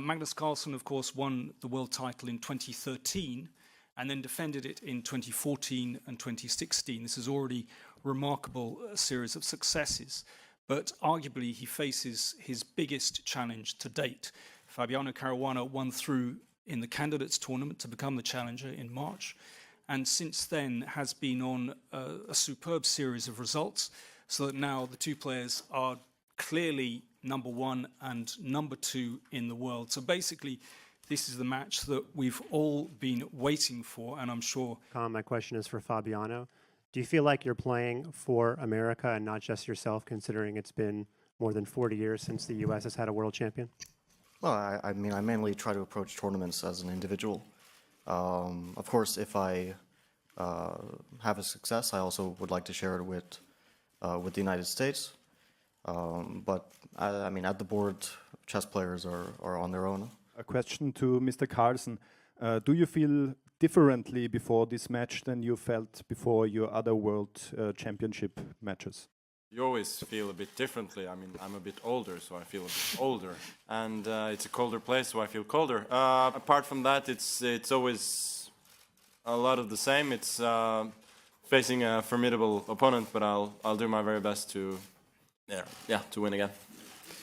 Magnus Carlsen, of course, won the world title in 2013 and then defended it in 2014 and 2016. This is already a remarkable series of successes, but arguably he faces his biggest challenge to date. Fabiano Caruana won through in the candidates tournament to become the challenger in March, and since then has been on a superb series of results, so that now the two players are clearly number one and number two in the world. So basically, this is the match that we've all been waiting for, and I'm sure... My question is for Fabiano. Do you feel like you're playing for America and not just yourself, considering it's been more than 40 years since the U.S. has had a world champion? Well, I mean, I mainly try to approach tournaments as an individual. Of course, if I have a success, I also would like to share it with the United States. But I mean, at the board, chess players are on their own. A question to Mr. Kарлsen. Do you feel differently before this match than you felt before your other world championship matches? You always feel a bit differently. I mean, I'm a bit older, so I feel a bit older. And it's a colder place, so I feel colder. Apart from that, it's always a lot of the same. It's facing a formidable opponent, but I'll do my very best to win again.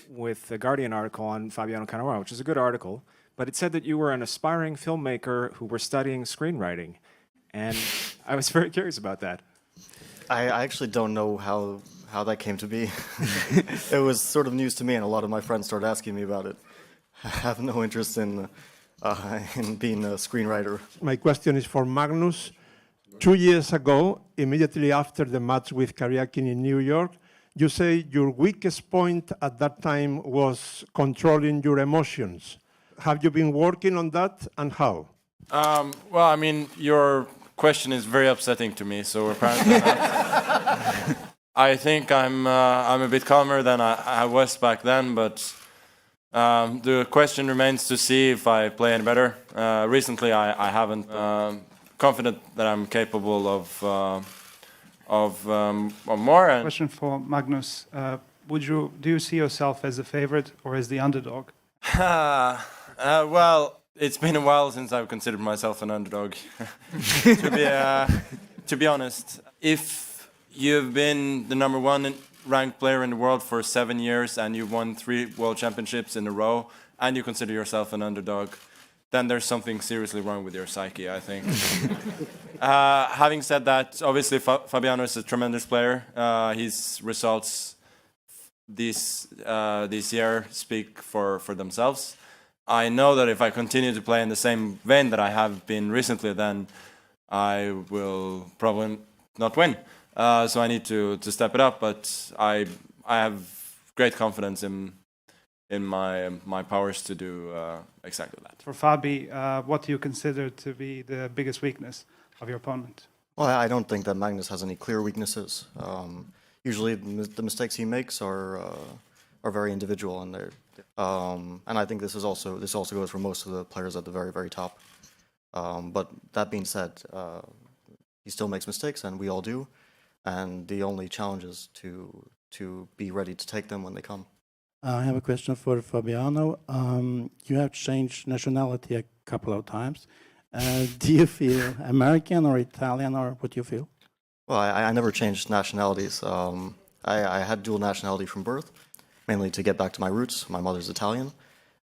With the Guardian article on Fabiano Caruana, which is a good article, but it said that you were an aspiring filmmaker who were studying screenwriting. And I was very curious about that. I actually don't know how that came to be. It was sort of news to me, and a lot of my friends started asking me about it. I have no interest in being a screenwriter. My question is for Magnus. 2 years ago, immediately after the match with Karyakin in New York, you say your weakest point at that time was controlling your emotions. Have you been working on that, and how? Well, I mean, your question is very upsetting to me, so apparently I think I'm a bit calmer than I was back then, but the question remains to see if I play any better. Recently, I haven't. Confident that I'm capable of more. And question for Magnus: do you see yourself as the favorite or as the underdog? Well, it's been a while since I've considered myself an underdog. To be honest, if you've been the number one ranked player in the world for 7 years and you've won 3 world championships in a row and you consider yourself an underdog, then there's something seriously wrong with your psyche, I think. Having said that, obviously Fabiano is a tremendous player. His results this year speak for themselves. I know that if I continue to play in the same vein that I have been recently, then I will probably not win. So I need to step it up, but I have great confidence in my powers to do exactly that. For Fabi, what do you consider to be the biggest weakness of your opponent? Well, I don't think that Magnus has any clear weaknesses. Usually, the mistakes he makes are very individual, and I think this also goes for most of the players at the very, very top. But that being said, he still makes mistakes, and we all do. And the only challenge is to be ready to take them when they come. I have a question for Fabiano. You have changed nationality a couple of times. Do you feel American or Italian, or what do you feel? Well, I never changed nationalities. I had dual nationality from birth, mainly to get back to my roots. My mother's Italian.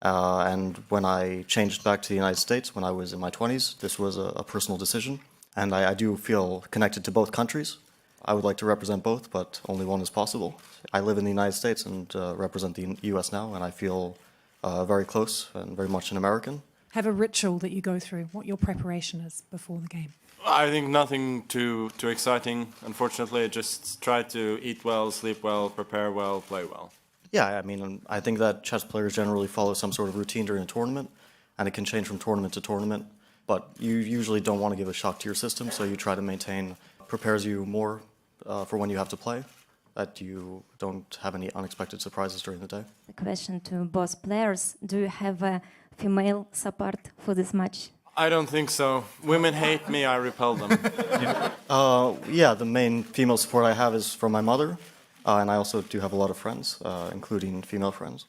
And when I changed back to the United States when I was in my 20s, this was a personal decision. And I do feel connected to both countries. I would like to represent both, but only one is possible. I live in the United States and represent the US now, and I feel very close and very much an American. Have a ritual that you go through, what your preparation is before the game? I think nothing too exciting, unfortunately. Just try to eat well, sleep well, prepare well, play well. Yeah, I mean, I think that chess players generally follow some sort of routine during a tournament, and it can change from tournament to tournament. But you usually don't want to give a shock to your system, so you try to maintain, prepares you more for when you have to play, that you don't have any unexpected surprises during the day. A question to both players. Do you have a female support for this match? I don't think so. Women hate me, I repel them. Yeah, the main female support I have is from my mother, and I also do have a lot of friends, including female friends.